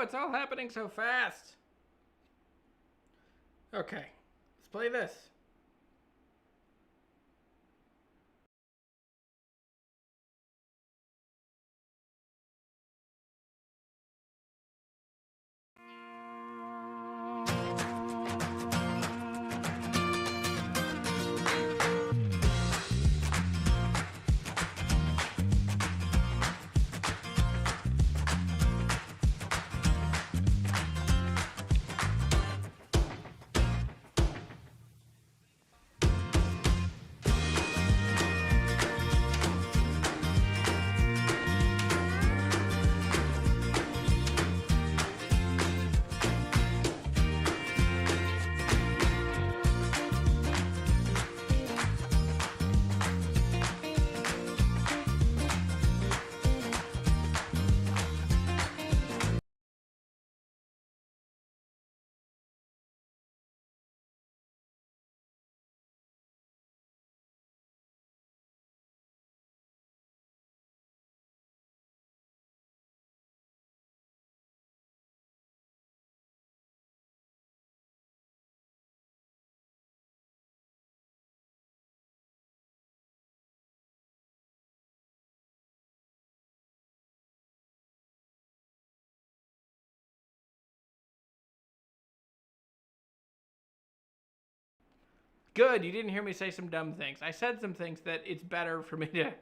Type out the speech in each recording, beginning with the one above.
it's all happening so fast. Okay, let's play this. Good, you didn't hear me say some dumb things. I said some things that it's better for me to...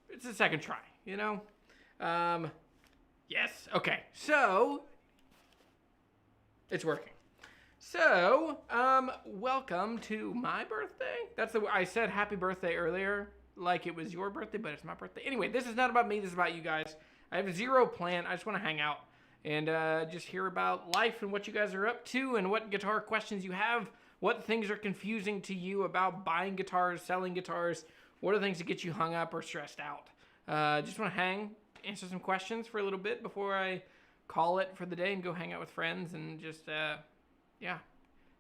It's a second try, you know? Yes, okay. So, it's working. So, welcome to my birthday. I said happy birthday earlier, like it was your birthday, but it's my birthday. Anyway, this is not about me, this is about you guys. I have zero plan. I just want to hang out and just hear about life and what you guys are up to and what guitar questions you have. What things are confusing to you about buying guitars, selling guitars? What are things that get you hung up or stressed out? Just want to answer some questions for a little bit before I call it for the day and go hang out with friends and just, yeah,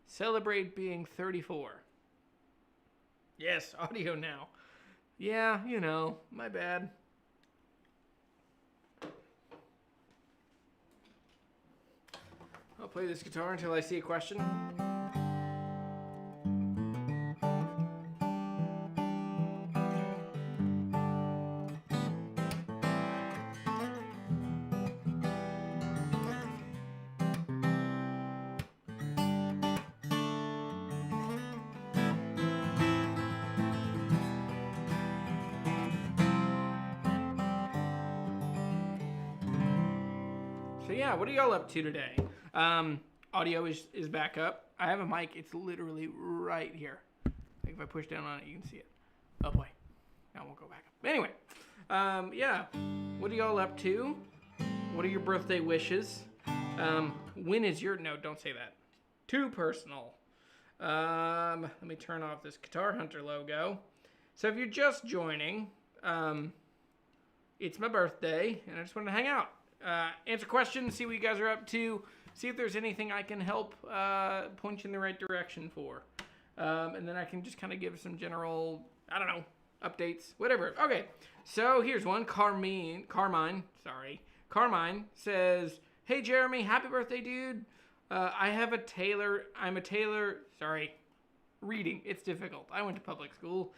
celebrate being 34. Yes, audio now. Yeah, you know, my bad. I'll play this guitar until I see a question. So yeah, what are y'all up to today? Audio is back up. I have a mic. It's literally right here. Like if I push down on it, you can see it. Oh boy. Now it won't go back up. Anyway, yeah. What are y'all up to? What are your birthday wishes? When is your... No, don't say that. Too personal. Let me turn off this Guitar Hunter logo. So if you're just joining, it's my birthday, and I just wanted to hang out. Answer questions, see what you guys are up to, see if there's anything I can help point you in the right direction for. And then I can just kind of give some general, I don't know, updates, whatever. Okay, so here's one. Carmine says, hey Jeremy, happy birthday, dude. I'm a tailor, reading, it's difficult. I went to public school.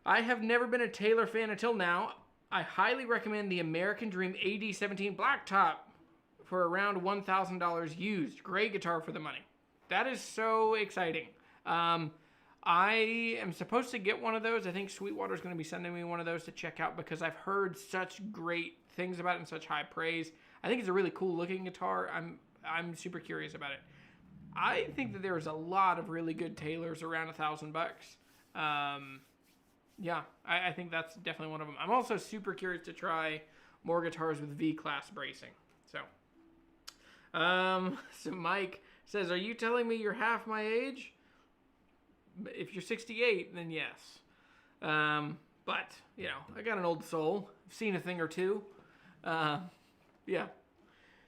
I have never been a Taylor fan until now. I highly recommend the American Dream AD17 Blacktop for around $1,000 used. Great guitar for the money. That is so exciting. I am supposed to get one of those. I think Sweetwater's going to be sending me one of those to check out because I've heard such great things about it and such high praise. I think it's a really cool looking guitar. I'm super curious about it. I think that there's a lot of really good Taylors around $1,000. Yeah, I think that's definitely one of them. I'm also super curious to try more guitars with V-class bracing. So Mike says, are you telling me you're half my age? If you're 68, then yes. But, you know, I got an old soul. I've seen a thing or two. Yeah.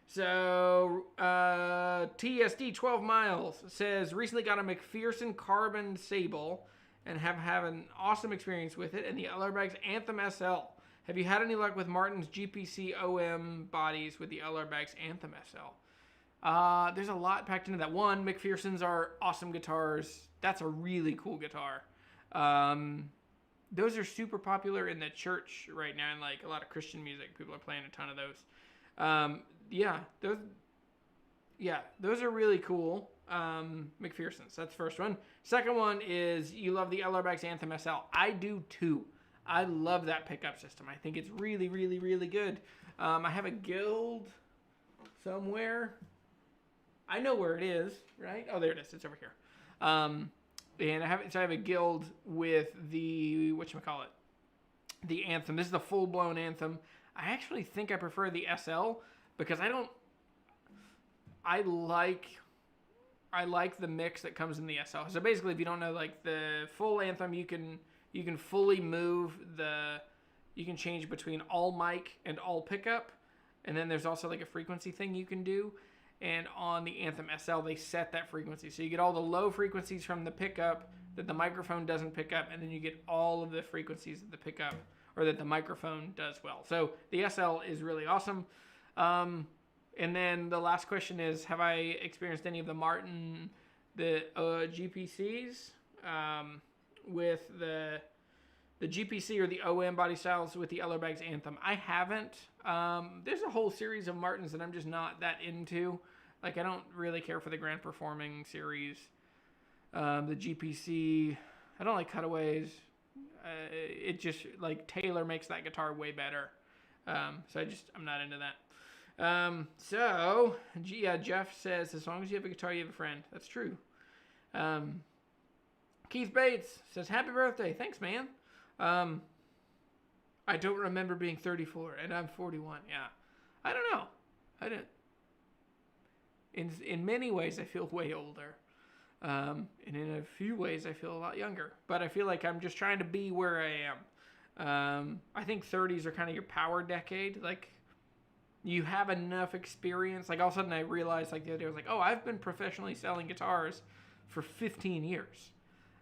So, TSD 12 Miles says, recently got a McPherson Carbon Sable and have an awesome experience with it, and the Ellerbag's Anthem SL. Have you had any luck with Martin's GPC OM bodies with the LR Bag's Anthem SL? There's a lot packed into that. One, McPherson's are awesome guitars. That's a really cool guitar. Those are super popular in the church right now, and like a lot of Christian music. People are playing a ton of those. Those are really cool. McPherson's. That's the first one. Second one is you love the LR Bag's Anthem SL. I do too. I love that pickup system. I think it's really, really, really good. I have a Guild somewhere. I know where it is, right? Oh, there it is. It's over here. And I have a Guild with the, the Anthem. This is the full-blown Anthem. I actually think I prefer the SL because I like the mix that comes in the SL. So basically, if you don't know, like the full Anthem, you can fully move you can change between all mic and all pickup. And then there's also like a frequency thing you can do. And on the Anthem SL, they set that frequency. So you get all the low frequencies from the pickup that the microphone doesn't pick up. And then you get all of the frequencies that the pickup or that the microphone does well. So the SL is really awesome. And then the last question is, have I experienced any of the Martin, the GPCs with the GPC or the OM body styles with the LR Bag's Anthem? I haven't. There's a whole series of Martins that I'm just not that into. Like, I don't really care for the Grand Performing series. The GPC, I don't like cutaways. It just, like, Taylor makes that guitar way better. So I'm not into that. Jeff says, as long as you have a guitar, you have a friend. That's true. Keith Bates says, happy birthday. Thanks, man. I don't remember being 34, and I'm 41. Yeah. I don't know. I don't. In many ways, I feel way older. And in a few ways, I feel a lot younger. But I feel like I'm just trying to be where I am. I think 30s are kind of your power decade. Like, you have enough experience. Like, all of a sudden, I realized, like, the other day, I was like, oh, I've been professionally selling guitars for 15 years.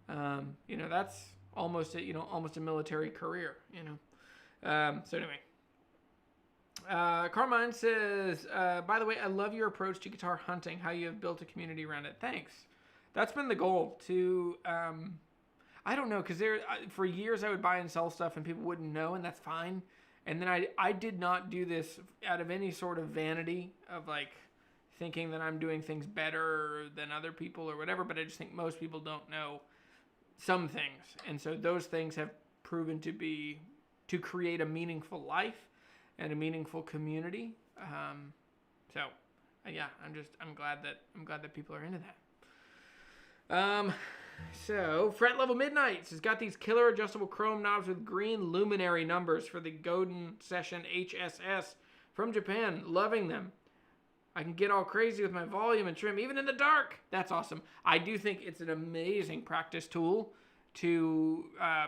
That's almost a military career, So anyway. Carmine says, by the way, I love your approach to guitar hunting, how you have built a community around it. Thanks. That's been the goal to, I don't know, because for years I would buy and sell stuff and people wouldn't know, and that's fine. And then I did not do this out of any sort of vanity of like thinking that I'm doing things better than other people or whatever, but I just think most people don't know some things. And so those things have proven to create a meaningful life and a meaningful community. I'm glad that people are into that. So Fret Level Midnights has got these killer adjustable chrome knobs with green luminary numbers for the Godin Session HSS from Japan. Loving them. I can get all crazy with my volume and trim, even in the dark. That's awesome. I do think it's an amazing practice tool to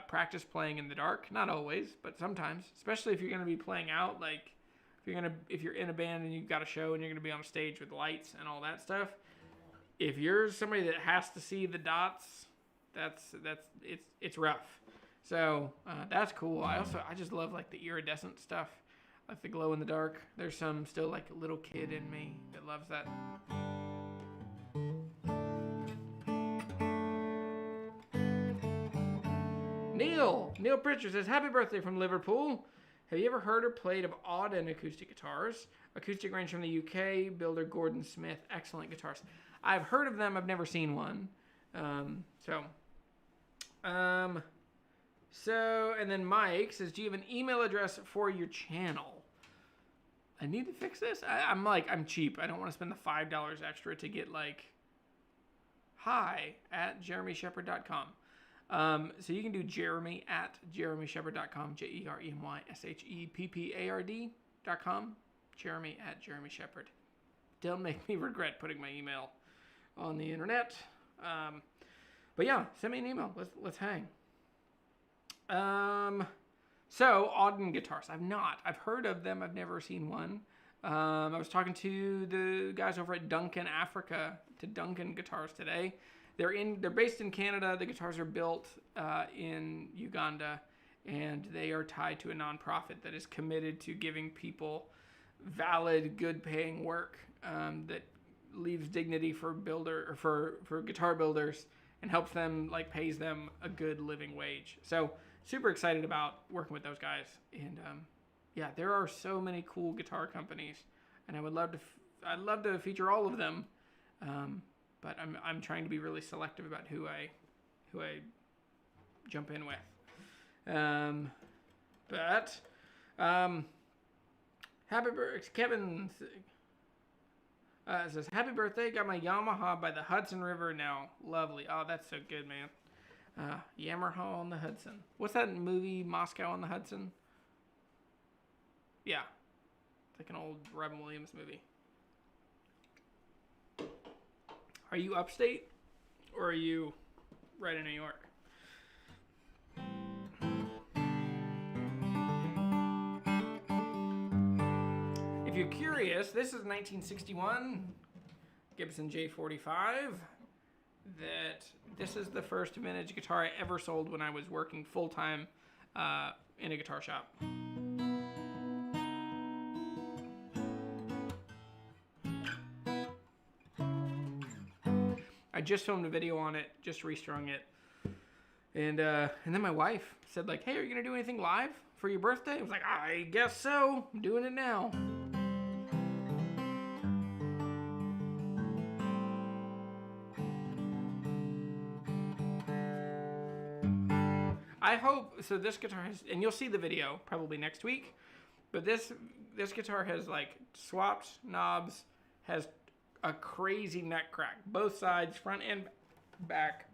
practice playing in the dark. Not always, but sometimes. Especially if you're going to be playing out, like if you're in a band and you've got a show and you're going to be on a stage with lights and all that stuff. If you're somebody that has to see the dots, it's rough. So that's cool. I just love like the iridescent stuff. Like the glow in the dark. There's some still like a little kid in me that loves that. Neil Pritchard says, happy birthday from Liverpool. Have you ever heard or played of Auden acoustic guitars? Acoustic range from the UK, builder Gordon Smith. Excellent guitars. I've heard of them. I've never seen one. And then Mike says, do you have an email address for your channel? I need to fix this. I'm cheap. I don't want to spend the $5 extra to get like hi@jeremysheppard.com. So you can do jeremy@jeremysheppard.com, JeremySheppard.com, Jeremy@jeremysheppard. Don't make me regret putting my email on the internet. But yeah, send me an email. Let's hang. So Auden guitars. I've heard of them. I've never seen one. I was talking to the guys over at Duncan Africa, to Duncan Guitars today. They're based in Canada. The guitars are built in Uganda, and they are tied to a nonprofit that is committed to giving people valid, good-paying work that leaves dignity for for guitar builders and helps them, like, pays them a good living wage. So super excited about working with those guys. And yeah, there are so many cool guitar companies, and I'd love to feature all of them. But I'm trying to be really selective about who I jump in with. Happy birthday, Kevin says, happy birthday, got my Yamaha by the Hudson River now. Lovely. Oh, that's so good, man. Yamaha on the Hudson. What's that movie, Moscow on the Hudson? Yeah. It's like an old Robin Williams movie. Are you upstate, or are you right in New York? If you're curious, this is 1961 Gibson J45. This is the first vintage guitar I ever sold when I was working full-time in a guitar shop. I just filmed a video on it, just restrung it. And then my wife said, like, hey, are you going to do anything live for your birthday? I was like, I guess so. I'm doing it now. I hope, so this guitar has, and you'll see the video probably next week, but this guitar has, like, swapped knobs, has a crazy neck crack, both sides, front and back.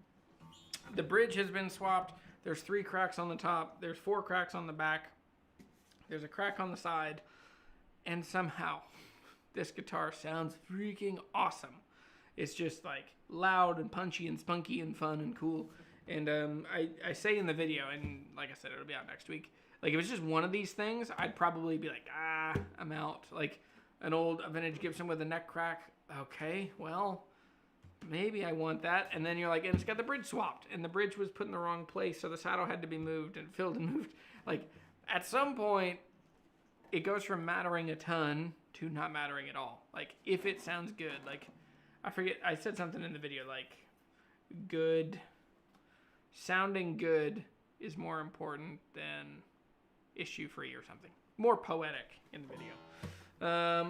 The bridge has been swapped. There's 3 cracks on the top. There's 4 cracks on the back. There's a crack on the side. And somehow, this guitar sounds freaking awesome. It's just, like, loud and punchy and spunky and fun and cool. And I say in the video, and like I said, it'll be out next week, like, if it's just one of these things, I'd probably be like, I'm out. Like, a vintage Gibson with a neck crack, okay, well, maybe I want that. And then you're like, and it's got the bridge swapped, and the bridge was put in the wrong place, so the saddle had to be moved and filled and moved. Like, at some point, it goes from mattering a ton to not mattering at all. Like, if it sounds good, like, I forget, I said something in the video, like, sounding good is more important than issue-free or something. More poetic in the video.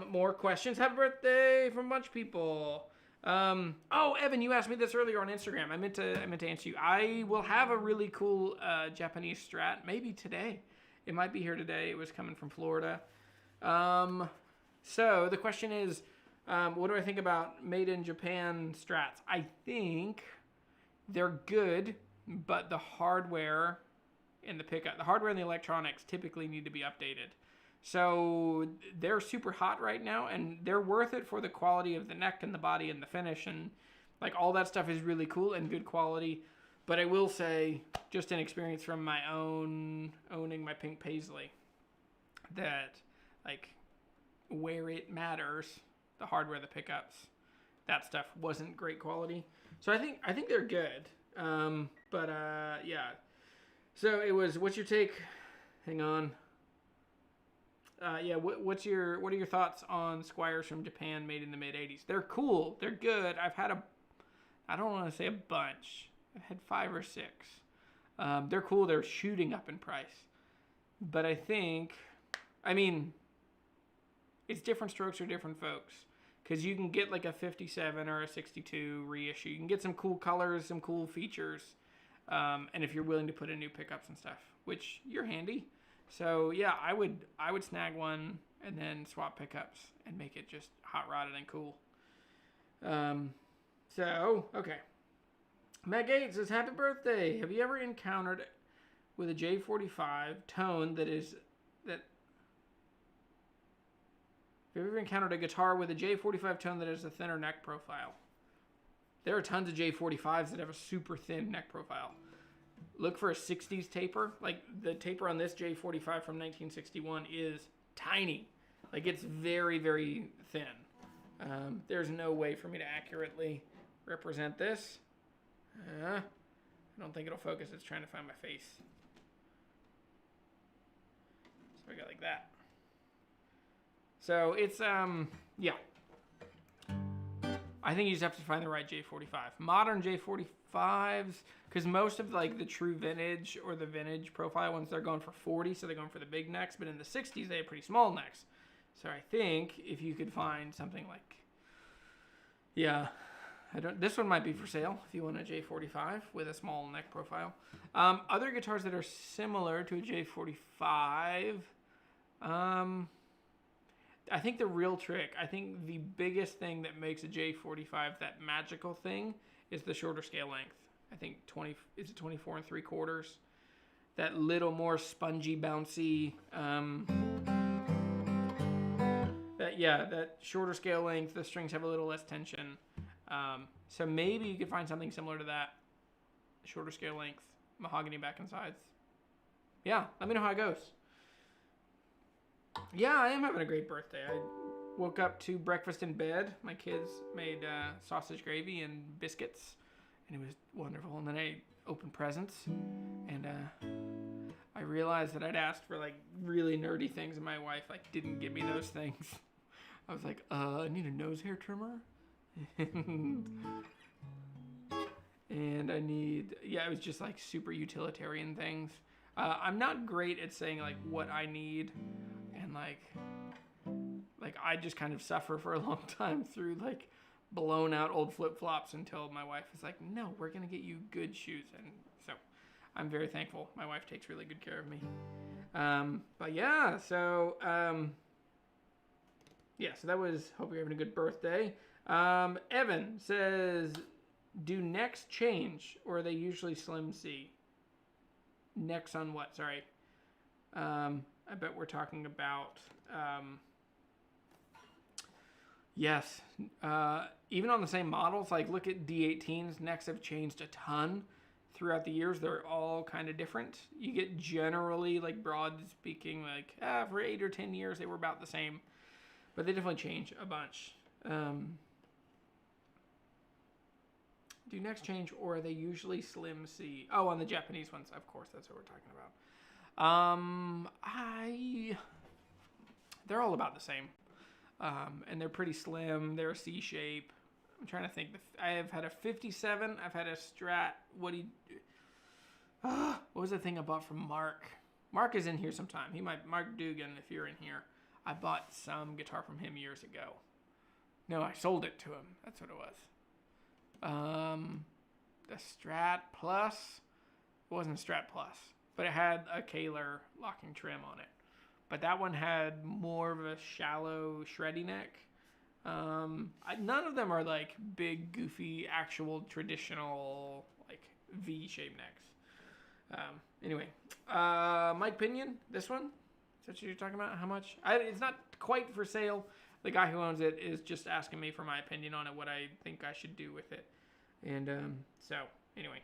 More questions. Happy birthday from a bunch of people. Oh, Evan, you asked me this earlier on Instagram. I meant to answer you. I will have a really cool Japanese Strat maybe today. It might be here today. It was coming from Florida. So the question is, what do I think about made in Japan Strats? I think they're good, but the hardware and the hardware and the electronics typically need to be updated. So they're super hot right now, and they're worth it for the quality of the neck and the body and the finish, and like all that stuff is really cool and good quality. But I will say, just an experience from my own owning my pink Paisley, that like where it matters, the hardware, the pickups, that stuff wasn't great quality. So I think they're good. Yeah. So it was, what's your take? Hang on. Yeah, what are your thoughts on Squires from Japan made in the mid-'80s? They're cool. They're good. I've had I don't want to say a bunch. I've had 5 or 6. They're cool. They're shooting up in price. But I mean, it's different strokes for different folks. Because you can get like a 57 or a 62 reissue. You can get some cool colors, some cool features. And if you're willing to put in new pickups and stuff, which you're handy. So yeah, I would snag one and then swap pickups and make it just hot rodded and cool. Okay. Matt Gates says, happy birthday. Have you ever encountered with a J45 tone that have you ever encountered a guitar with a J45 tone that has a thinner neck profile? There are tons of J45s that have a super thin neck profile. Look for a 60s taper. Like, the taper on this J45 from 1961 is tiny. Like, it's very, very thin. There's no way for me to accurately represent this. I don't think it'll focus. It's trying to find my face. we go like that. So it's, yeah. I think you just have to find the right J45. Modern J45s, because most of like the true vintage or the vintage profile ones, they're going for 40, so they're going for the big necks. But in the 60s, they have pretty small necks. So I think if you could find something like, yeah, this one might be for sale if you want a J45 with a small neck profile. Other guitars that are similar to a J45, I think the real trick, I think the biggest thing that makes a J45 that magical thing is the shorter scale length. I think 24 3/4. That little more spongy, bouncy, that shorter scale length, the strings have a little less tension. So maybe you could find something similar to that. Shorter scale length, mahogany back and sides. Yeah, let me know how it goes. Yeah, I am having a great birthday. I woke up to breakfast in bed. My kids made sausage gravy and biscuits, and it was wonderful. And then I opened presents, and I realized that I'd asked for like really nerdy things, and my wife like didn't give me those things. I was like, I need a nose hair trimmer, and I need, it was just like super utilitarian things. I'm not great at saying like what I need. And like I just kind of suffer for a long time through like blown out old flip-flops until my wife is like, no, we're going to get you good shoes. And so I'm very thankful. My wife takes really good care of me. But yeah, so so that was, hope you're having a good birthday. Evan says, do necks change or are they usually slim C? Necks on what? Sorry. I bet we're talking about, yes, even on the same models, like look at D18s, necks have changed a ton throughout the years. They're all kind of different. You get generally, like broad speaking, like for 8 or 10 years, they were about the same, but they definitely change a bunch. Do necks change or are they usually slim C? Oh, on the Japanese ones, of course, that's what we're talking about. They're all about the same. And they're pretty slim. They're a C shape. I'm trying to think. I have had a 57. I've had a Strat. What was the thing I bought from Mark? Mark is in here sometime. Mark Dugan, if you're in here. I bought some guitar from him years ago. No, I sold it to him. That's what it was. The Strat Plus. It wasn't Strat Plus. But it had a Kaler locking trim on it. But that one had more of a shallow, shreddy neck. None of them are like big, goofy, actual, traditional, like V-shaped necks. Anyway, Mike Pinion, this one? Is that what you're talking about? How much? It's not quite for sale. The guy who owns it is just asking me for my opinion on it, what I think I should do with it. And so, anyway.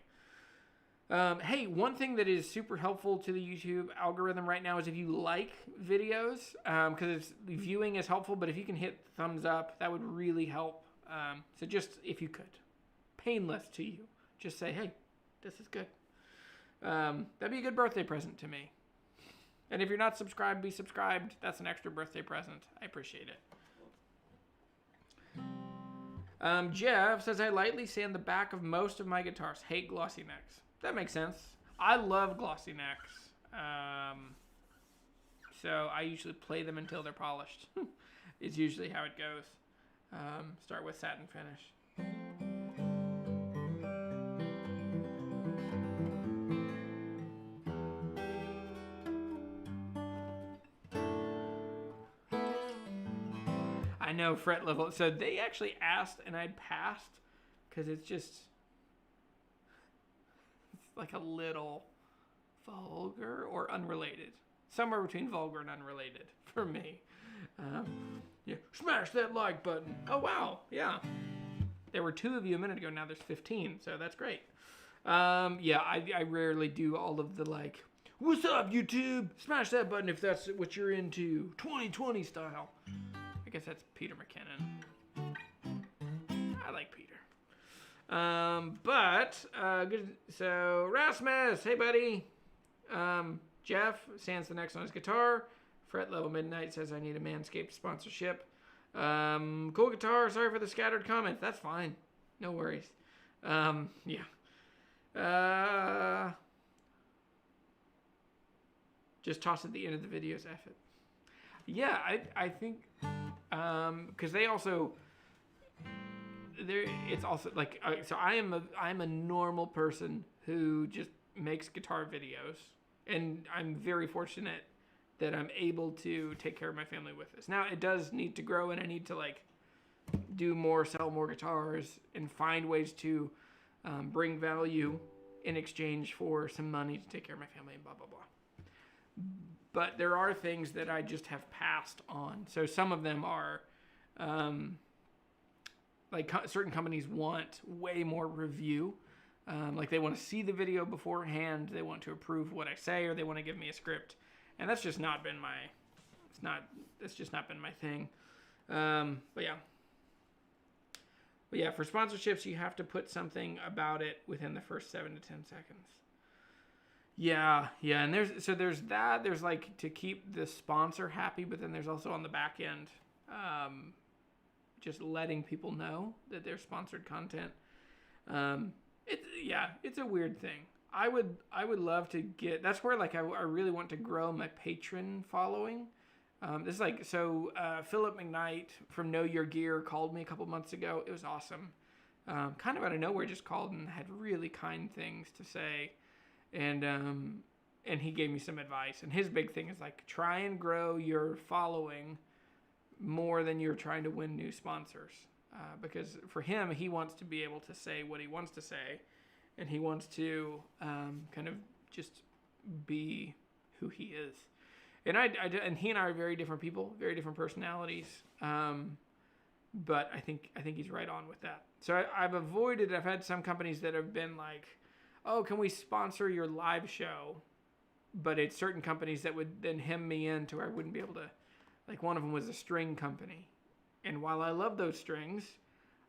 Hey, one thing that is super helpful to the YouTube algorithm right now is if you like videos, because viewing is helpful, but if you can hit thumbs up, that would really help. So just, if you could, painless to you, just say, hey, this is good. That'd be a good birthday present to me. And if you're not subscribed, be subscribed. That's an extra birthday present. I appreciate it. Jeff says, I lightly sand the back of most of my guitars. Hate glossy necks. That makes sense. I love glossy necks. So I usually play them until they're polished. It's usually how it goes. Start with satin finish. I know fret level. So they actually asked and I passed because it's like a little vulgar or unrelated. Somewhere between vulgar and unrelated for me. Smash that like button. Oh, wow. Yeah. There were 2 of you a minute ago. Now there's 15. So that's great. I rarely do all of the like, what's up, YouTube? Smash that button if that's what you're into. 2020 style. I guess that's Peter McKinnon. I like Peter. Good. So Rasmus, hey buddy. Jeff sands the necks on his guitar Fret Level Midnight says I need a Manscaped sponsorship. Cool guitar. Sorry for the scattered comments. That's fine. No worries. Yeah. Just toss at the end of the videos. F it. Yeah, I think because they also it's also like so I'm a normal person who just makes guitar videos, and I'm very fortunate that I'm able to take care of my family with this. Now it does need to grow, and I need to like do more, sell more guitars, and find ways to bring value in exchange for some money to take care of my family and blah blah blah. But there are things that I just have passed on. So some of them are like certain companies want way more review. Like they want to see the video beforehand. They want to approve what I say, or they want to give me a script. And that's just not been that's just not been my thing. But yeah, for sponsorships, you have to put something about it within the first 7 to 10 seconds. Yeah, and there's that. There's like to keep the sponsor happy, but then there's also on the back end, just letting people know that they're sponsored content. It's a weird thing. I would love to get. That's where like I really want to grow my patron following. This is like so. Philip McKnight from Know Your Gear called me a couple months ago. It was awesome. Kind of out of nowhere, just called and had really kind things to say. And he gave me some advice. And his big thing is like try and grow your following more than you're trying to win new sponsors. Because for him, he wants to be able to say what he wants to say, and he wants to kind of just be who he is. And and he and I are very different people, very different personalities. But I think he's right on with that. So I've had some companies that have been like, oh, can we sponsor your live show? But it's certain companies that would then hem me in to where I wouldn't be able to, like one of them was a string company. And while I love those strings,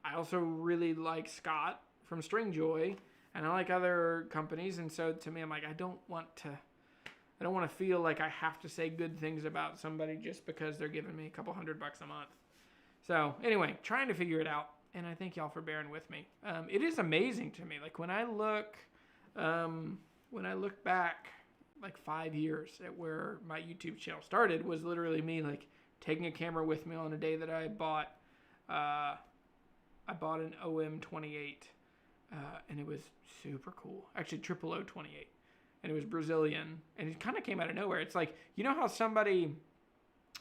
I also really like Scott from String Joy, and I like other companies. And so to me, I'm like, I don't want to feel like I have to say good things about somebody just because they're giving me a couple $100 a month. So anyway, trying to figure it out. And I thank y'all for bearing with me. It is amazing to me. Like when I look back like 5 years at where my YouTube channel started was literally me like taking a camera with me on a day that I bought an OM28 and it was super cool. Actually, 00028, and it was Brazilian, and it kind of came out of nowhere. It's like, you know how somebody,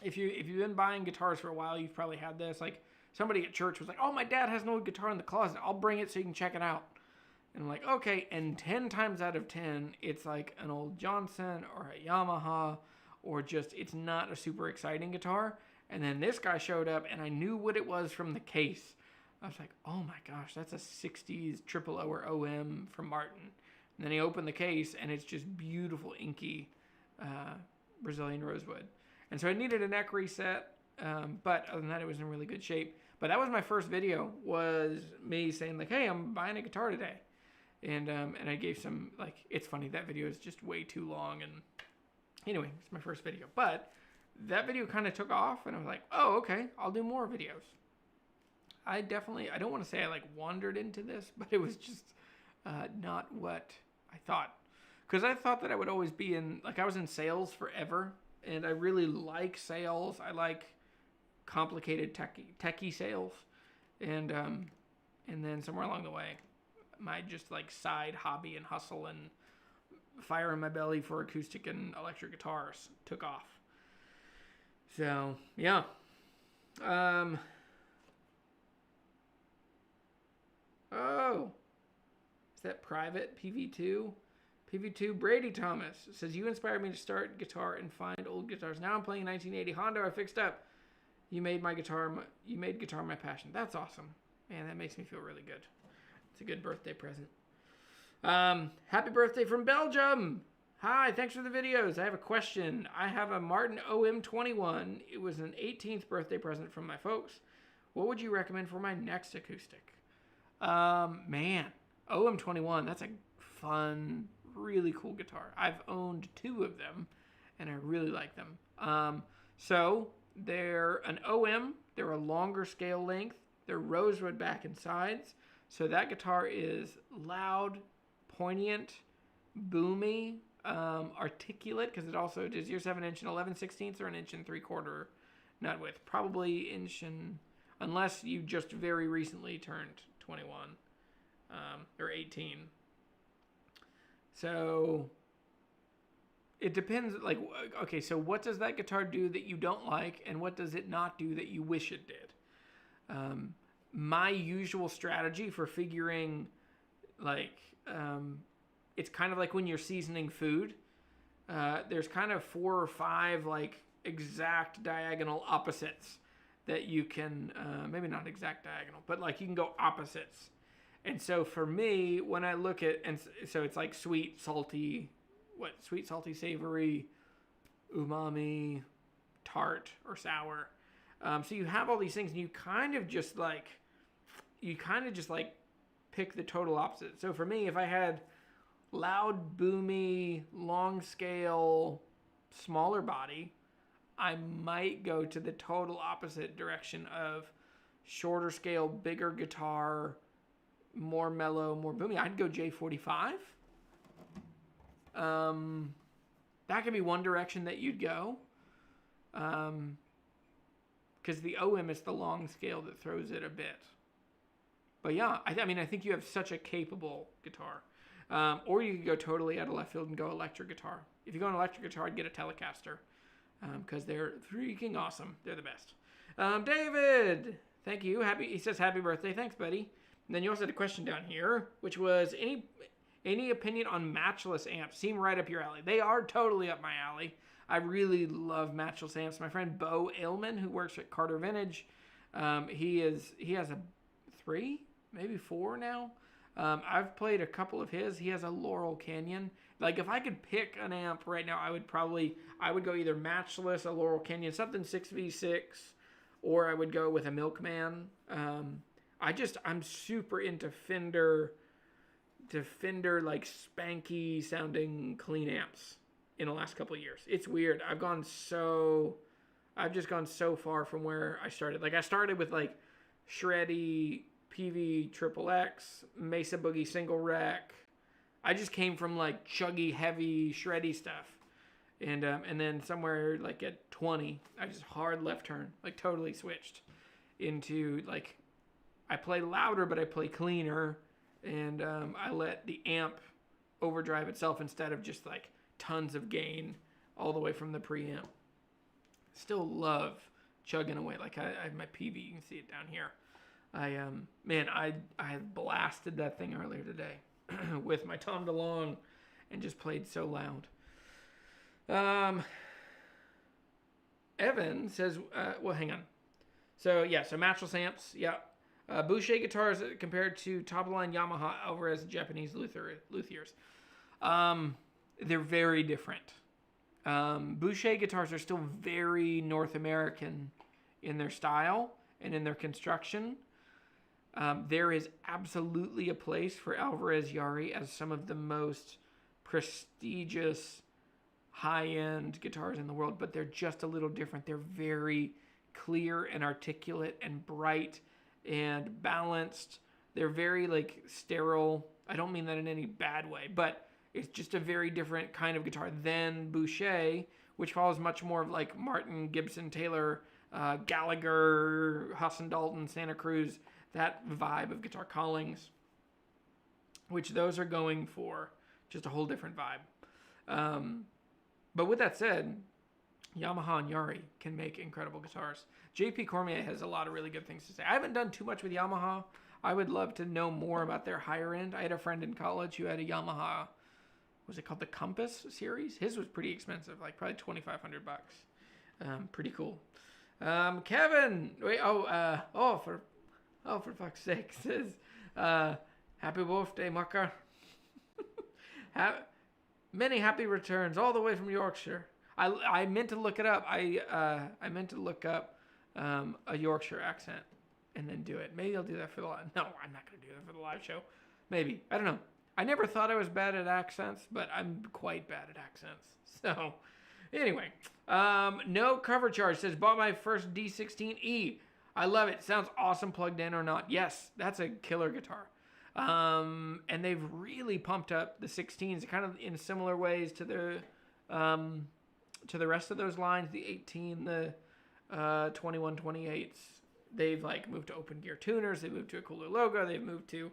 if you've been buying guitars for a while, you've probably had this. Like somebody at church was like, "Oh, my dad has an old guitar in the closet. I'll bring it so you can check it out." And I'm like, okay. And 10 times out of 10, it's like an old Johnson or a Yamaha, or just it's not a super exciting guitar. And then this guy showed up, and I knew what it was from the case. I was like, oh my gosh, that's a 60s triple O or OM from Martin. And then he opened the case, and it's just beautiful, inky Brazilian rosewood. And so I needed a neck reset, but other than that, it was in really good shape. But that was my first video, was me saying like, hey, I'm buying a guitar today. And I gave some, like, it's funny, that video is just way too long. And anyway, it's my first video. But that video kind of took off, and I was like, oh, okay, I'll do more videos. I don't want to say I like wandered into this, but it was just not what I thought. Because I thought that I would always be I was in sales forever, and I really like sales. I like complicated techie sales. And then somewhere along the way, my just like side hobby and hustle and fire in my belly for acoustic and electric guitars took off. So, yeah. Oh, is that private PV2? PV2 Brady Thomas says, you inspired me to start guitar and find old guitars. Now I'm playing a 1980 Honda I fixed up. You made guitar my passion. That's awesome. Man, that makes me feel really good. It's a good birthday present. Happy birthday from Belgium. Hi, thanks for the videos. I have a question. I have a Martin OM21. It was an 18th birthday present from my folks. What would you recommend for my next acoustic? Man, OM21, that's a fun, really cool guitar. I've owned 2 of them, and I really like them. So they're an OM, they're a longer scale length, they're rosewood back and sides. So that guitar is loud, poignant, boomy, articulate, because it also does your 7" and 11/16 or 1 3/4 nut width. Probably inch and, unless you just very recently turned 21 or 18. So it depends. Like, okay, so what does that guitar do that you don't like, and what does it not do that you wish it did? My usual strategy for figuring, like, it's kind of like when you're seasoning food. There's kind of 4 or 5 like exact diagonal opposites that you can, maybe not exact diagonal, but like you can go opposites. And so for me, when I look at, and so it's like sweet, salty, savory, umami, tart, or sour. So you have all these things, and you kind of just like pick the total opposite. So for me, if I had loud, boomy, long scale, smaller body, I might go to the total opposite direction of shorter scale, bigger guitar, more mellow, more boomy. I'd go J45. That could be one direction that you'd go. Because the OM is the long scale that throws it a bit. But yeah, I mean, I think you have such a capable guitar. Or you could go totally out of left field and go electric guitar. If you go an electric guitar, I'd get a Telecaster. Because they're freaking awesome. They're the best. David, thank you. He says happy birthday. Thanks, buddy. And then you also had a question down here, which was any opinion on matchless amps? Seem right up your alley. They are totally up my alley. I really love matchless amps. My friend Bo Ailman, who works at Carter Vintage, he has a 3, maybe 4 now. I've played a couple of his. He has a Laurel Canyon. Like, if I could pick an amp right now, I would go either matchless, a Laurel Canyon, something 6v6, or I would go with a Milkman. I'm super into Fender like spanky sounding clean amps in the last couple of years. It's weird. I've just gone so far from where I started. Like, I started with like shreddy PV Triple X, Mesa Boogie single rack. I just came from like chuggy, heavy, shreddy stuff. And then somewhere like at 20, I just hard left turn, like totally switched into like, I play louder, but I play cleaner. And I let the amp overdrive itself instead of just like tons of gain all the way from the preamp. Still love chugging away. Like I have my PV, you can see it down here. I blasted that thing earlier today with my Tom DeLonge and just played so loud. Evan says, well, hang on. So matchless amps, yeah. Boucher guitars compared to top-of-the-line Yamaha Alvarez Japanese luthiers. They're very different. Boucher guitars are still very North American in their style and in their construction. There is absolutely a place for Alvarez Yari as some of the most prestigious high-end guitars in the world, but they're just a little different. They're very clear and articulate and bright and balanced. They're very like sterile. I don't mean that in any bad way, but it's just a very different kind of guitar than Boucher, which follows much more of like Martin, Gibson, Taylor, Gallagher, Hudson Dalton, Santa Cruz, that vibe of guitar. Collings, which those are going for just a whole different vibe. But with that said, Yamaha and Yari can make incredible guitars. JP Cormier has a lot of really good things to say. I haven't done too much with Yamaha. I would love to know more about their higher end. I had a friend in college who had a Yamaha, was it called the Compass series? His was pretty expensive, like probably $2,500. Pretty cool. Kevin, wait, for fuck's sake, says, happy birthday, Mucker. Many happy returns all the way from Yorkshire. I meant to look it up. I meant to look up a Yorkshire accent and then do it. Maybe I'll do that for the live. No, I'm not going to do that for the live show. Maybe. I don't know. I never thought I was bad at accents, but I'm quite bad at accents. So Anyway, no cover charge says, bought my first D16E. I love it. Sounds awesome plugged in or not. Yes, that's a killer guitar. And they've really pumped up the 16s kind of in similar ways to the rest of those lines, the 18, the 21, 28s. They've like moved to open gear tuners. They've moved to a cooler logo. They've moved to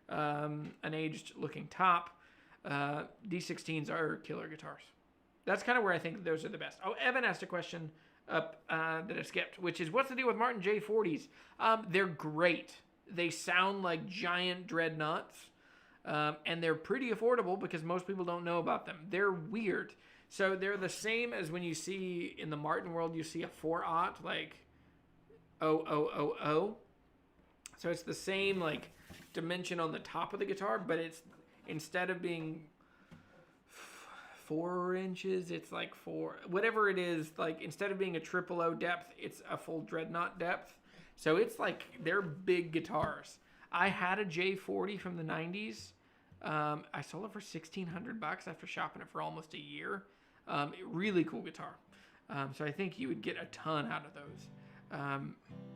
an aged looking top. D16s are killer guitars. That's kind of where I think those are the best. Oh, Evan asked a question up that I skipped, which is, what's the deal with Martin J40s? They're great. They sound like giant dreadnoughts, and they're pretty affordable because most people don't know about them. They're weird. So they're the same as when you see in the Martin world, you see a 4/0, like 0000. So it's the same like dimension on the top of the guitar, but it's instead of being 4 inches, it's like 4, whatever it is, like instead of being a 000 depth, it's a full dreadnought depth. So it's like, they're big guitars. I had a J40 from the 90s. I sold it for $1,600 after shopping it for almost a year. Really cool guitar. So I think you would get a ton out of those.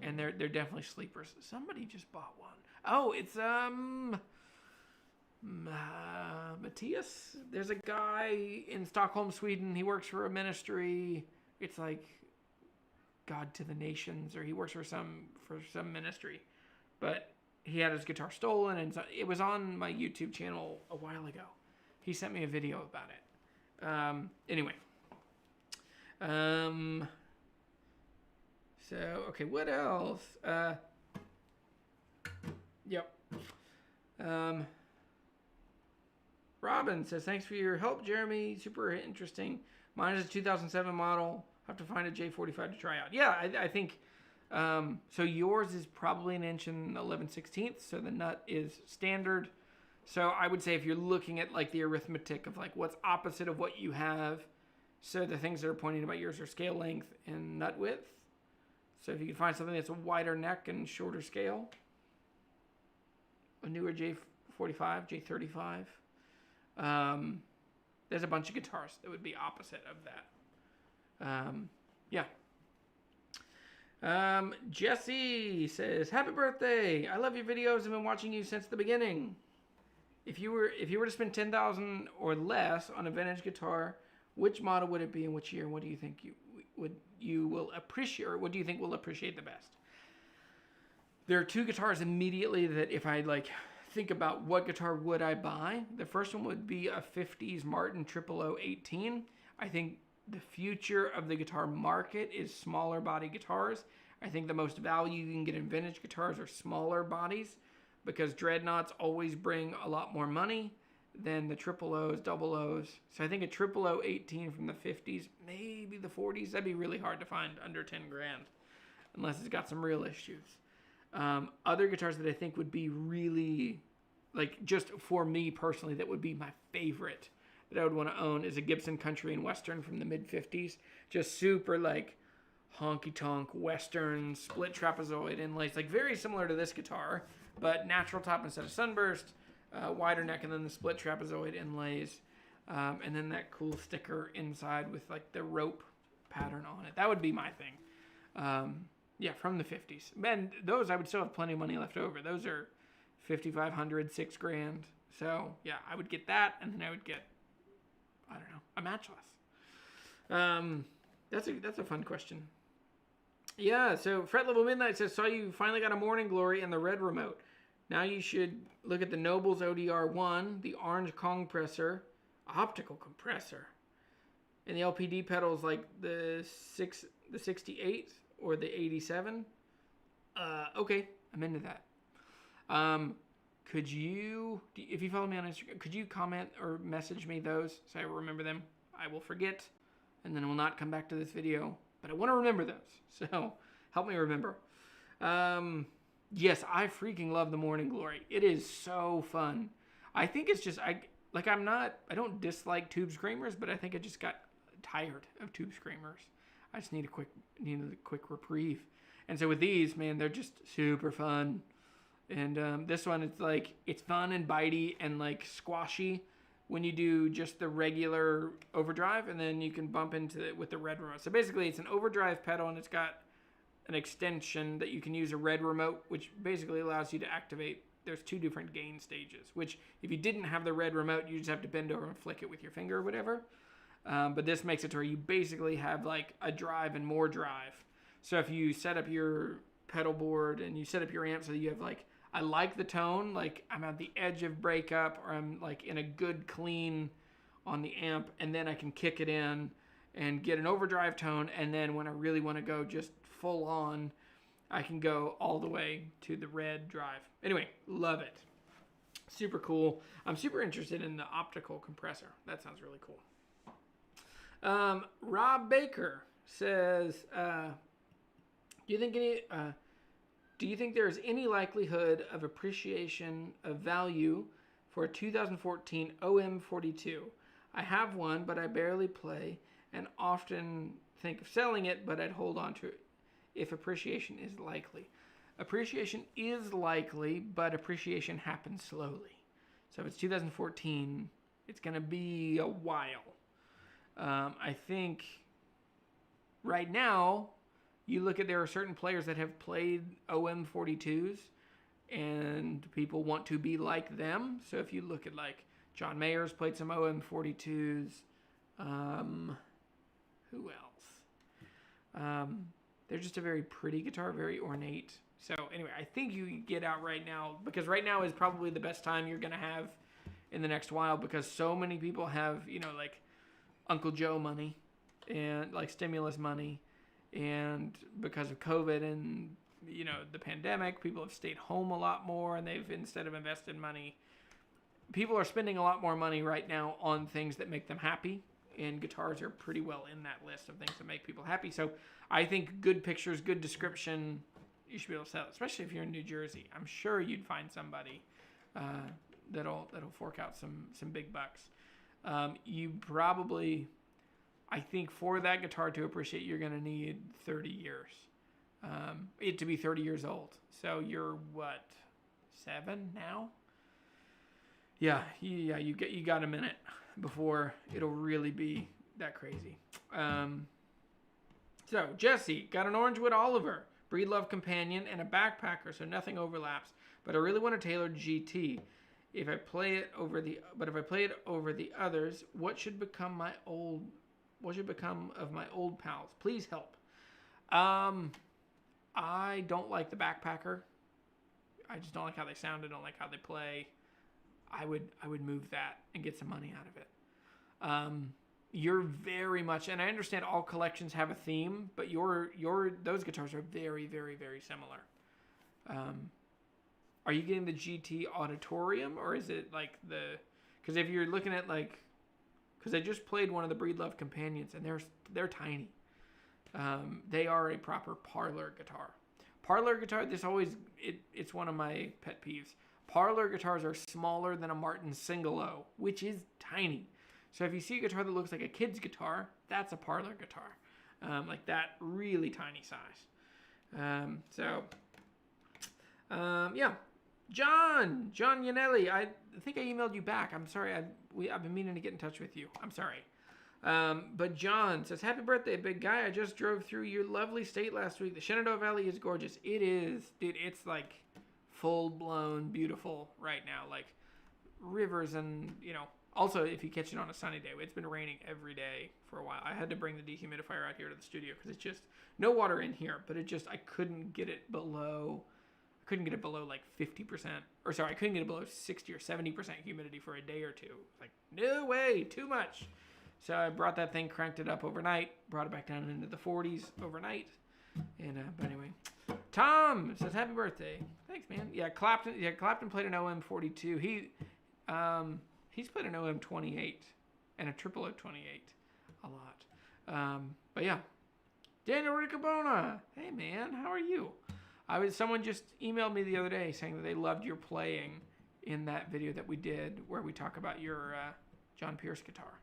And they're definitely sleepers. Somebody just bought one. Oh, it's Matthias. There's a guy in Stockholm, Sweden. He works for a ministry. It's like God to the Nations, or he works for some ministry. But he had his guitar stolen, and so it was on my YouTube channel a while ago. He sent me a video about it. Anyway. So, okay, what else? Yep. Robin says, thanks for your help, Jeremy. Super interesting. Mine is a 2007 model. Have to find a J45 to try out. Yeah, I think, so yours is probably an inch and 11/16, so the nut is standard. So I would say if you're looking at like the arithmetic of like what's opposite of what you have, so the things that are pointing about yours are scale length and nut width. So if you can find something that's a wider neck and shorter scale, a newer J45, J35, there's a bunch of guitars that would be opposite of that. Yeah. Jesse says, happy birthday. I love your videos. I've been watching you since the beginning. If you were to spend $10,000 or less on a vintage guitar, which model would it be and which year? And what do you think you will appreciate, or what do you think will appreciate the best? There are two guitars immediately that if I like think about what guitar would I buy, the first one would be a 50s Martin 00018. I think the future of the guitar market is smaller body guitars. I think the most value you can get in vintage guitars are smaller bodies because dreadnoughts always bring a lot more money than the 000s, 00s. So I think a 00018 from the 50s, maybe the 40s, that'd be really hard to find under 10 grand unless it's got some real issues. Other guitars that I think would be really, like just for me personally, that would be my favorite that I would want to own is a Gibson Country and Western from the mid-50s. Just super like honky-tonk Western split trapezoid inlays, like very similar to this guitar, but natural top instead of sunburst, wider neck, and then the split trapezoid inlays, and then that cool sticker inside with like the rope pattern on it. That would be my thing. Yeah, from the 50s. And those I would still have plenty of money left over. Those are $5,500, $6,000. So yeah, I would get that, and then I would get, I don't know, a matchless. That's a fun question. Yeah, so Fret Level Midnight says, saw you finally got a Morning Glory and the red remote. Now you should look at the Nobles ODR1, the orange compressor, optical compressor, and the LPD pedals like the 68 or the 87. Okay, I'm into that. Could you, if you follow me on Instagram, could you comment or message me those so I will remember them? I will forget, and then I will not come back to this video, but I want to remember those. So help me remember. Yes, I freaking love the Morning Glory. It is so fun. I think it's just, I don't dislike tube screamers, but I think I just got tired of tube screamers. I just need a quick reprieve. And so with these, man, they're just super fun. And this one, it's like, it's fun and bitey and like squashy, when you do just the regular overdrive, and then you can bump into it with the red remote. So basically, it's an overdrive pedal, and it's got an extension that you can use a red remote, which basically allows you to activate. There's 2 different gain stages, which if you didn't have the red remote, you just have to bend over and flick it with your finger or whatever. But this makes it to where you basically have like a drive and more drive. So if you set up your pedal board and you set up your amp so you have like, I like the tone, like I'm at the edge of breakup, or I'm like in a good clean on the amp, and then I can kick it in and get an overdrive tone, and then when I really want to go just full on, I can go all the way to the red drive. Anyway, love it. Super cool. I'm super interested in the optical compressor. That sounds really cool. Rob Baker says, do you think there is any likelihood of appreciation of value for a 2014 OM42? I have one, but I barely play and often think of selling it, but I'd hold on to it if appreciation is likely. Appreciation is likely, but appreciation happens slowly. So if it's 2014, it's going to be a while. I think right now, you look at, there are certain players that have played OM42s and people want to be like them. So if you look at like John Mayer's played some OM42s. Who else? They're just a very pretty guitar, very ornate. So anyway, I think you get out right now, because right now is probably the best time you're going to have in the next while, because so many people have, like Uncle Joe money and like stimulus money. And because of COVID and, the pandemic, people have stayed home a lot more, and they've, instead of invested money, people are spending a lot more money right now on things that make them happy. And guitars are pretty well in that list of things that make people happy. So I think good pictures, good description, you should be able to sell it, especially if you're in New Jersey. I'm sure you'd find somebody that'll fork out some big bucks. You probably, I think for that guitar to appreciate, you're going to need 30 years. It to be 30 years old. So you're what, 7 now? Yeah, you got a minute before it'll really be that crazy. So Jesse got an Orangewood Oliver, Breedlove Companion, and a backpacker, so nothing overlaps. But I really want a tailored GT. If I play it over the others, what should become of my old pals? Please help. I don't like the backpacker. I just don't like how they sound. I don't like how they play. I would move that and get some money out of it. You're very much, and I understand all collections have a theme, but those guitars are very, very, very similar. Are you getting the GT Auditorium, or is it like because if you're looking at because I just played one of the Breedlove Companions, and they're tiny. They are a proper parlor guitar. Parlor guitar, it's one of my pet peeves. Parlor guitars are smaller than a Martin Single O, which is tiny. So if you see a guitar that looks like a kid's guitar, that's a parlor guitar. Like that really tiny size. Yeah. John Yanelli, I think I emailed you back. I'm sorry. I've been meaning to get in touch with you. I'm sorry. But John says, happy birthday, big guy. I just drove through your lovely state last week. The Shenandoah Valley is gorgeous. It is. Dude, it's like full-blown beautiful right now. Like rivers and, also if you catch it on a sunny day. It's been raining every day for a while. I had to bring the dehumidifier out here to the studio because it's just no water in here. But I couldn't get it below like 50%. Or sorry, I couldn't get it below 60 or 70% humidity for a day or two. Like, no way, too much. So I brought that thing, cranked it up overnight, brought it back down into the 40s overnight. And but anyway, Tom says happy birthday. Thanks, man. Yeah, Clapton played an OM42. He's played an OM28 and a triple O28 a lot. But yeah, Daniel Riccabona. Hey man, how are you? Someone just emailed me the other day saying that they loved your playing in that video that we did where we talk about your John Pierce guitar.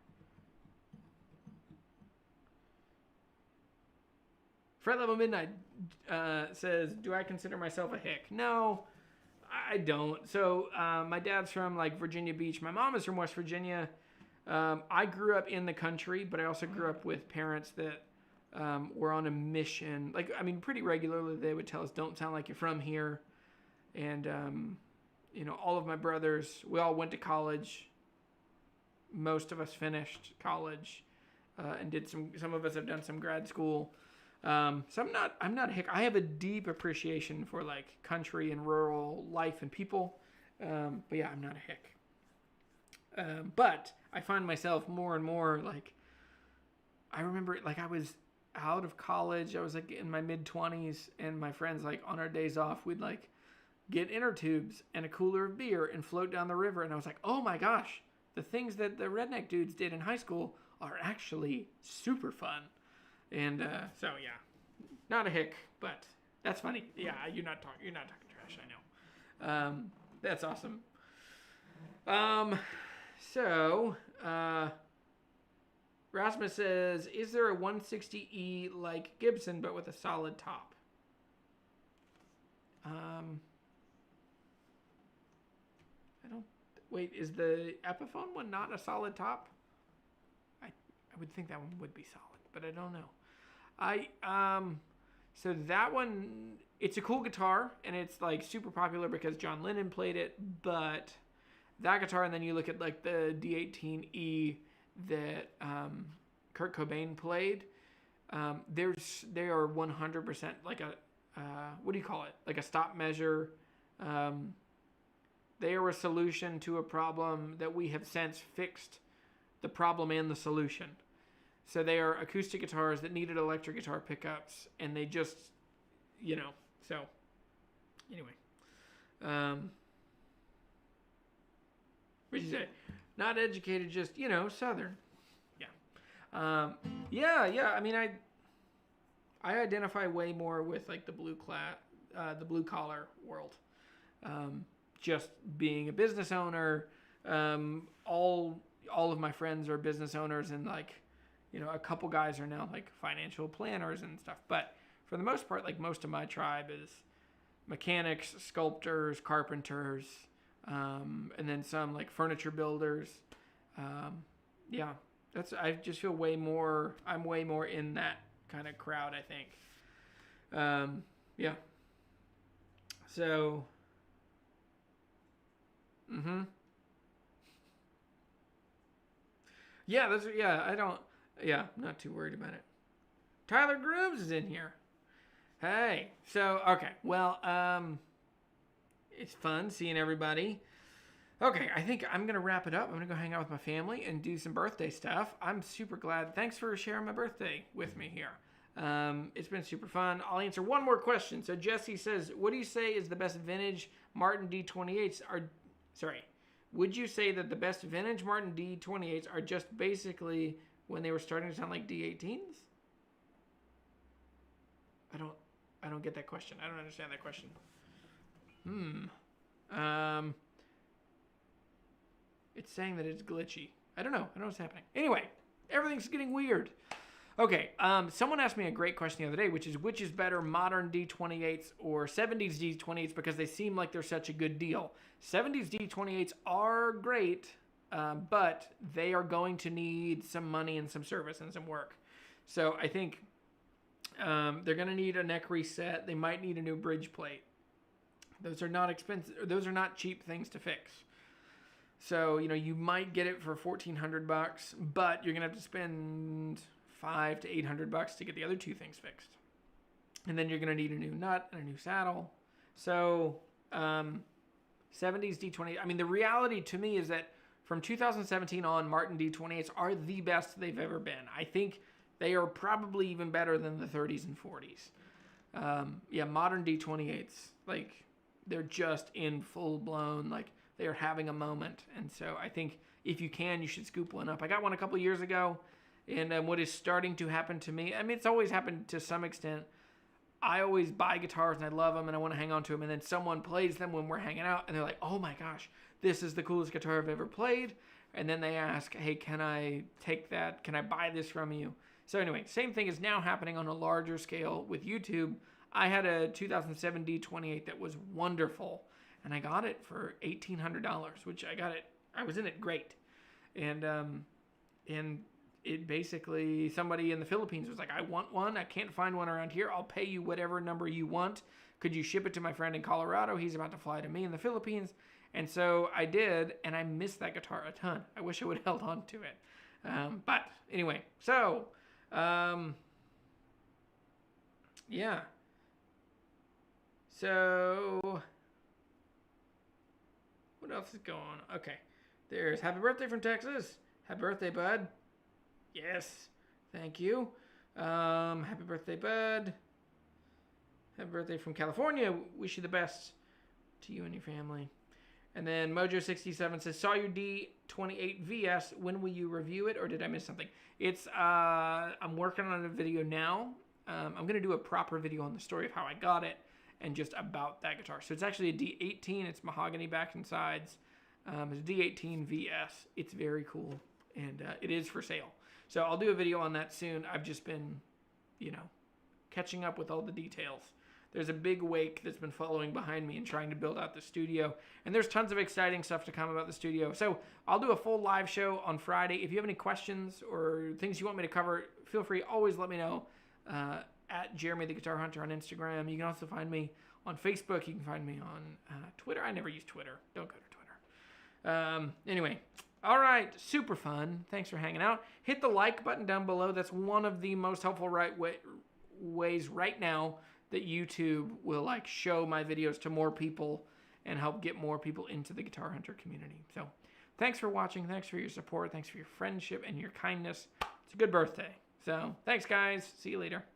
Fret Level Midnight says, do I consider myself a hick? No. I don't. So my dad's from like Virginia Beach. My mom is from West Virginia. I grew up in the country, but I also grew up with parents that were on a mission. Like, I mean, pretty regularly they would tell us, don't sound like you're from here. And, all of my brothers, we all went to college. Most of us finished college and did some of us have done some grad school. So I'm not a hick. I have a deep appreciation for like country and rural life and people. But yeah, I'm not a hick. But I find myself more and more like, I remember like I was out of college. I was like in my mid-20s, and my friends, like on our days off, we'd like get inner tubes and a cooler of beer and float down the river. And I was like, oh my gosh, the things that the redneck dudes did in high school are actually super fun. And so yeah, not a hick, but that's funny. Yeah, you're not talking trash. I know. That's awesome. So Rasmus says, is there a 160E like Gibson but with a solid top? I don't. Wait, is the Epiphone one not a solid top? I would think that one would be solid, but I don't know. So that one, it's a cool guitar, and it's like super popular because John Lennon played it, but that guitar, and then you look at like the D18E that Kurt Cobain played, they are 100% like a, what do you call it? Like a stop measure. They are a solution to a problem that we have since fixed the problem and the solution. So they are acoustic guitars that needed electric guitar pickups, and they just, so anyway. What'd you say? Not educated, just, Southern. Yeah. Yeah. I mean, I identify way more with like the blue collar world. Just being a business owner, all of my friends are business owners, and like, a couple guys are now like financial planners and stuff. But for the most part, like most of my tribe is mechanics, sculptors, carpenters, and then some like furniture builders. Yeah, I just feel I'm way more in that kind of crowd, I think. Yeah. So, yeah, I'm not too worried about it. Tyler Grooms is in here. Hey, so, okay, well, it's fun seeing everybody. Okay, I think I'm going to wrap it up. I'm going to go hang out with my family and do some birthday stuff. I'm super glad. Thanks for sharing my birthday with me here. It's been super fun. I'll answer one more question. So Jesse says, what do you say is the best vintage Martin D28s would you say that the best vintage Martin D28s are just basically when they were starting to sound like D18s? I don't get that question. I don't understand that question. It's saying that it's glitchy. I don't know what's happening. Anyway, everything's getting weird. Okay, someone asked me a great question the other day, which is better, modern D28s or 70s D28s, because they seem like they're such a good deal. 70s D28s are great, but they are going to need some money and some service and some work. So I think they're going to need a neck reset. They might need a new bridge plate. Those are not expensive. Those are not cheap things to fix. So, you might get it for $1,400, but you're going to have to spend $500 to $800 to get the other two things fixed. And then you're going to need a new nut and a new saddle. So, 70s D28. I mean, the reality to me is that from 2017 on, Martin D28s are the best they've ever been. I think they are probably even better than the 30s and 40s. Modern D28s, like, they're just in full blown, like, they are having a moment. And so I think if you can, you should scoop one up. I got one a couple years ago, and what is starting to happen to me, I mean, it's always happened to some extent. I always buy guitars and I love them and I want to hang on to them, and then someone plays them when we're hanging out and they're like, oh my gosh, this is the coolest guitar I've ever played. And then they ask, hey, can I take that? Can I buy this from you? So anyway, same thing is now happening on a larger scale with YouTube. I had a 2007 D28 that was wonderful, and I got it for $1,800, which I was in it great. And it basically, somebody in the Philippines was like, I want one. I can't find one around here. I'll pay you whatever number you want. Could you ship it to my friend in Colorado? He's about to fly to me in the Philippines. And so I did, and I missed that guitar a ton. I wish I would have held on to it. But anyway, so, yeah. So, what else is going on? Okay. There's happy birthday from Texas. Happy birthday, bud. Yes. Thank you. Happy birthday, bud. Happy birthday from California. Wish you the best to you and your family. And then Mojo67 says, saw your D28 VS. When will you review it, or did I miss something? It's, I'm working on a video now. I'm going to do a proper video on the story of how I got it and just about that guitar. So it's actually a D18. It's mahogany backs and sides. It's a D18 VS. It's very cool, and it is for sale. So I'll do a video on that soon. I've just been, catching up with all the details. There's a big wake that's been following behind me and trying to build out the studio. And there's tons of exciting stuff to come about the studio. So I'll do a full live show on Friday. If you have any questions or things you want me to cover, feel free. Always let me know at Jeremy the Guitar Hunter on Instagram. You can also find me on Facebook. You can find me on Twitter. I never use Twitter. Don't go to Twitter. Anyway. All right. Super fun. Thanks for hanging out. Hit the like button down below. That's one of the most helpful ways right now that YouTube will show my videos to more people and help get more people into the Guitar Hunter community. So thanks for watching. Thanks for your support. Thanks for your friendship and your kindness. It's a good birthday. So thanks, guys. See you later.